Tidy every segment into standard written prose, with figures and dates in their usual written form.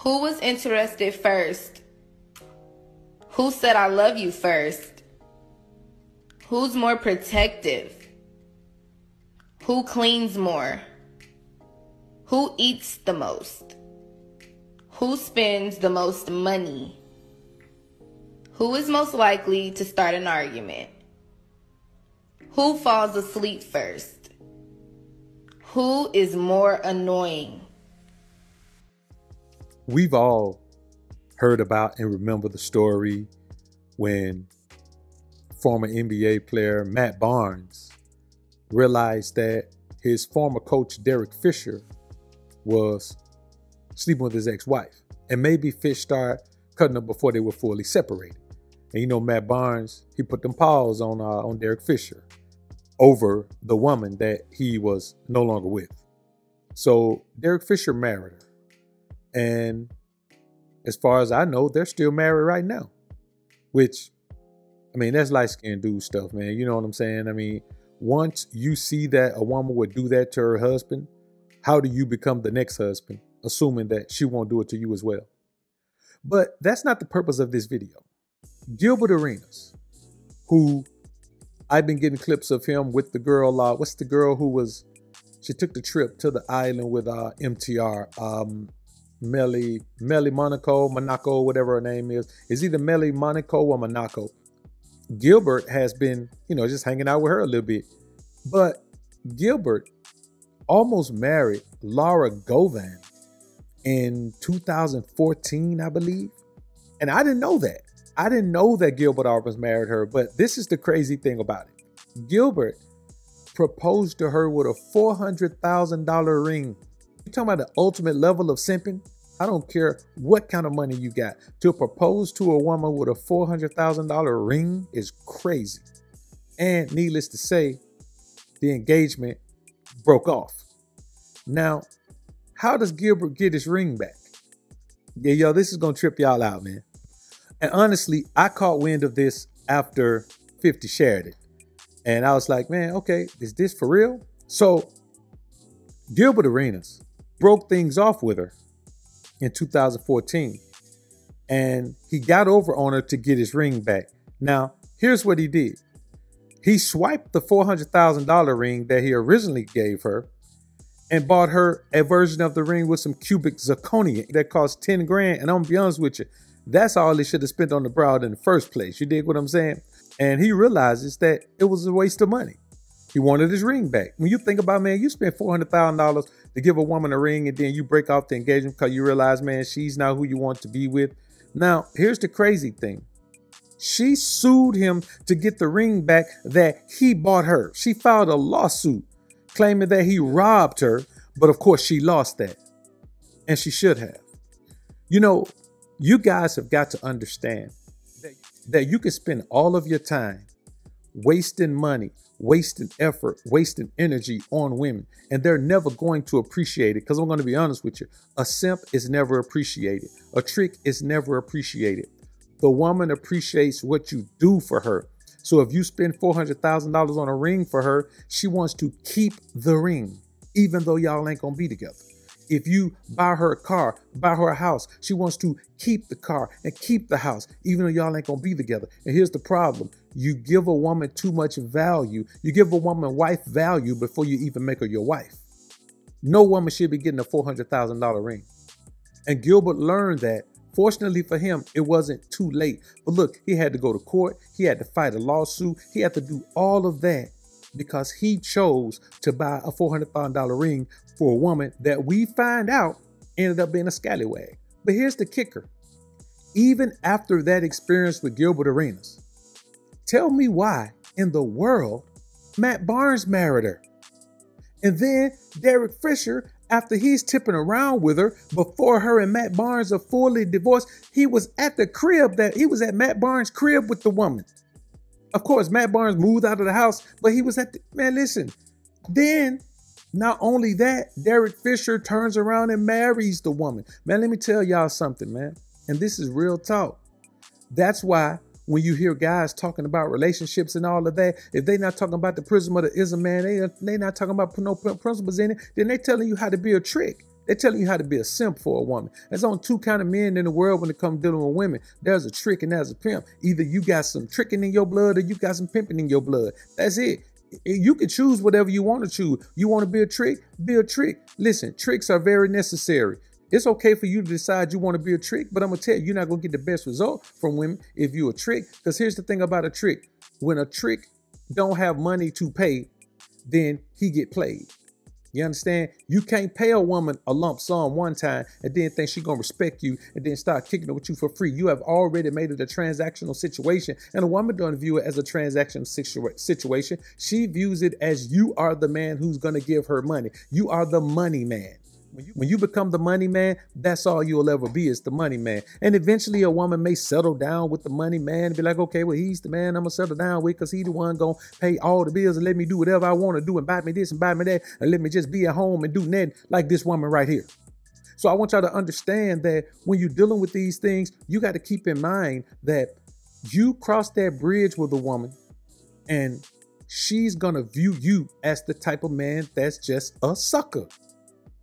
Who was interested first? Who said I love you first? Who's more protective? Who cleans more? Who eats the most? Who spends the most money? Who is most likely to start an argument? Who falls asleep first? Who is more annoying? We've all heard about and remember the story when former NBA player Matt Barnes realized that his former coach Derek Fisher was sleeping with his ex-wife. And maybe Fish started cutting them before they were fully separated. And you know, Matt Barnes, he put them paws on Derek Fisher over the woman that he was no longer with. So Derek Fisher married her. And as far as I know, they're still married right now. Which, I mean, that's light-skinned dude stuff, man. You know what I'm saying? I mean, once you see that a woman would do that to her husband, how do you become the next husband, assuming that she won't do it to you as well? But that's not the purpose of this video. Gilbert Arenas, who I've been getting clips of him with the girl, what's the girl who was, she took the trip to the island with MTR, Melly Monaco, whatever her name is. It's either Melly Monaco or Monaco. Gilbert has been, you know, just hanging out with her a little bit. But Gilbert almost married Laura Govan in 2014, I believe. And I didn't know that. I didn't know that Gilbert almost married her. But this is the crazy thing about it. Gilbert proposed to her with a $400,000 ring. You're talking about the ultimate level of simping? I don't care what kind of money you got. To propose to a woman with a $400,000 ring is crazy. And needless to say, the engagement broke off. Now, how does Gilbert get his ring back? Yeah, yo, this is going to trip y'all out, man. And honestly, I caught wind of this after 50 shared it. And I was like, man, okay, is this for real? So Gilbert Arenas broke things off with her in 2014. And he got over on her to get his ring back. Now, here's what he did. He swiped the $400,000 ring that he originally gave her and bought her a version of the ring with some cubic zirconia that cost 10 grand. And I'm gonna be honest with you, that's all he should have spent on the broad in the first place. You dig what I'm saying? And he realizes that it was a waste of money. He wanted his ring back. When you think about, man, you spent $400,000 to give a woman a ring and then you break off the engagement because you realize, man, she's not who you want to be with. Now, here's the crazy thing. She sued him to get the ring back that he bought her. She filed a lawsuit claiming that he robbed her, but of course she lost that. And she should have. You know, you guys have got to understand that you can spend all of your time wasting money, wasting effort, wasting energy on women, and they're never going to appreciate it. Because I'm going to be honest with you, a simp is never appreciated. A trick is never appreciated. The woman appreciates what you do for her. So if you spend $400,000 on a ring for her, she wants to keep the ring, even though y'all ain't going to be together. If you buy her a car, buy her a house, she wants to keep the car and keep the house, even though y'all ain't going to be together. And here's the problem. You give a woman too much value. You give a woman wife value before you even make her your wife. No woman should be getting a $400,000 ring. And Gilbert learned that. Fortunately for him, it wasn't too late. But look, he had to go to court. He had to fight a lawsuit. He had to do all of that because he chose to buy a $400,000 ring for a woman that we find out ended up being a scallywag. But here's the kicker. Even after that experience with Gilbert Arenas, tell me why in the world Matt Barnes married her. And then Derek Fisher, after he's tipping around with her, before her and Matt Barnes are fully divorced, he was at Matt Barnes' crib with the woman. Of course, Matt Barnes moved out of the house, but he was man, listen. Then, not only that, Derek Fisher turns around and marries the woman. Man, let me tell y'all something, man. And this is real talk. That's why when you hear guys talking about relationships and all of that, if they're not talking about the prism of the ism, man, they not talking about no principles in it, then they telling you how to be a trick. They're telling you how to be a simp for a woman. There's only two kind of men in the world when it comes to dealing with women. There's a trick and there's a pimp. Either you got some tricking in your blood or you got some pimping in your blood. That's it. You can choose whatever you want to choose. You want to be a trick? Be a trick. Listen, tricks are very necessary. It's okay for you to decide you want to be a trick, but I'm going to tell you, you're not going to get the best result from women if you're a trick. Because here's the thing about a trick. When a trick don't have money to pay, then he get played. You understand? You can't pay a woman a lump sum one time and then think she's going to respect you and then start kicking it with you for free. You have already made it a transactional situation, and a woman don't view it as a transactional situation. She views it as you are the man who's going to give her money. You are the money man. When you become the money man, that's all you'll ever be, is the money man. And eventually a woman may settle down with the money man and be like, okay, well, he's the man I'm going to settle down with because he's the one going to pay all the bills and let me do whatever I want to do and buy me this and buy me that and let me just be at home and do nothing like this woman right here. So I want y'all to understand that when you're dealing with these things, you got to keep in mind that you cross that bridge with a woman and she's going to view you as the type of man that's just a sucker.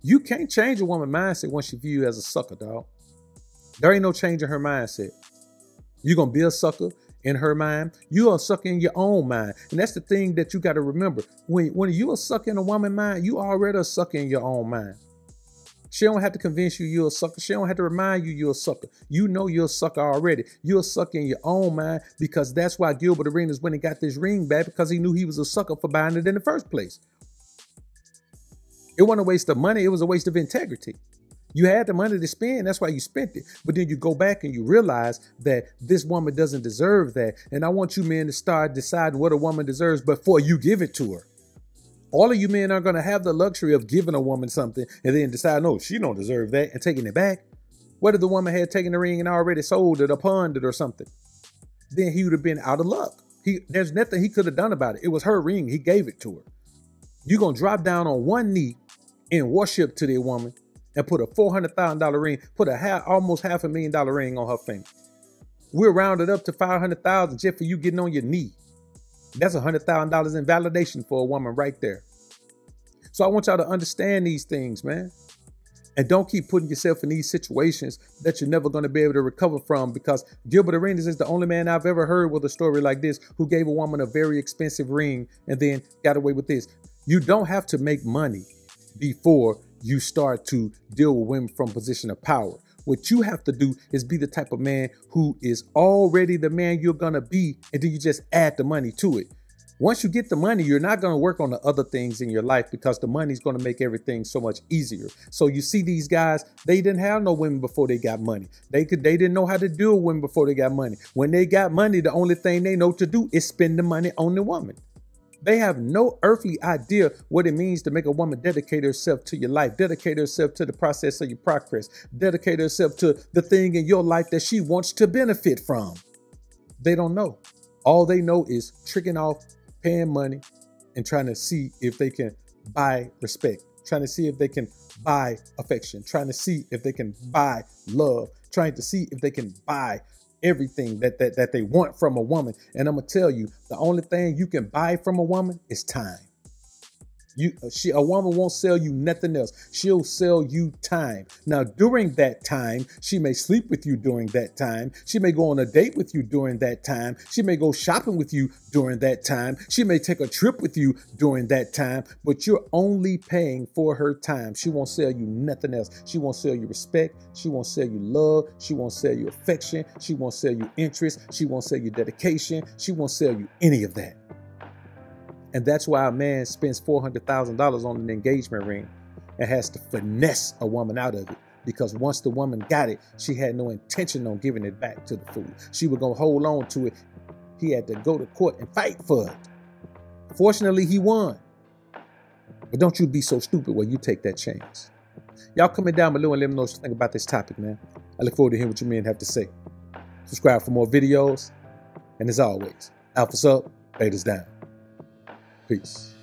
You can't change a woman's mindset once she views you as a sucker, dog. There ain't no change in her mindset. You're going to be a sucker in her mind. You're a sucker in your own mind. And that's the thing that you got to remember. When you're a sucker in a woman's mind, you already a sucker in your own mind. She don't have to convince you you're a sucker. She don't have to remind you you're a sucker. You know you're a sucker already. You're a sucker in your own mind, because that's why Gilbert Arenas went and got this ring back, because he knew he was a sucker for buying it in the first place. It wasn't a waste of money. It was a waste of integrity. You had the money to spend. That's why you spent it. But then you go back and you realize that this woman doesn't deserve that. And I want you men to start deciding what a woman deserves before you give it to her. All of you men aren't going to have the luxury of giving a woman something and then decide, no, she don't deserve that, and taking it back. What if the woman had taken the ring and already sold it or pawned it or something? Then he would have been out of luck. There's nothing he could have done about it. It was her ring. He gave it to her. You're going to drop down on one knee in worship to the woman and put a $400,000 ring, put almost $500,000 ring on her finger. We'll round it up to $500,000 just for you getting on your knee. That's $100,000 in validation for a woman right there. So I want y'all to understand these things, man. And don't keep putting yourself in these situations that you're never going to be able to recover from, because Gilbert Arenas is the only man I've ever heard with a story like this who gave a woman a very expensive ring and then got away with this. You don't have to make money before you start to deal with women from a position of power. What you have to do is be the type of man who is already the man you're going to be, and then you just add the money to it. Once you get the money, you're not going to work on the other things in your life, because the money's going to make everything so much easier. So you see these guys, they didn't have no women before they got money. They didn't know how to deal with women before they got money. When they got money, the only thing they know to do is spend the money on the woman. They have no earthly idea what it means to make a woman dedicate herself to your life, dedicate herself to the process of your progress, dedicate herself to the thing in your life that she wants to benefit from. They don't know. All they know is tricking off, paying money, and trying to see if they can buy respect, trying to see if they can buy affection, trying to see if they can buy love, trying to see if they can buy everything that they want from a woman. And I'm going to tell you, the only thing you can buy from a woman is time. A woman won't sell you nothing else. She'll sell you time. Now, during that time, she may sleep with you during that time. She may go on a date with you during that time. She may go shopping with you during that time. She may take a trip with you during that time, but you're only paying for her time. She won't sell you nothing else. She won't sell you respect. She won't sell you love. She won't sell you affection. She won't sell you interest. She won't sell you dedication. She won't sell you any of that. And that's why a man spends $400,000 on an engagement ring and has to finesse a woman out of it. Because once the woman got it, she had no intention on giving it back to the fool. She was going to hold on to it. He had to go to court and fight for it. Fortunately, he won. But don't you be so stupid where you take that chance. Y'all comment down below and let me know what you think about this topic, man. I look forward to hearing what you men have to say. Subscribe for more videos. And as always, Alpha's up, Beta's down. Peace.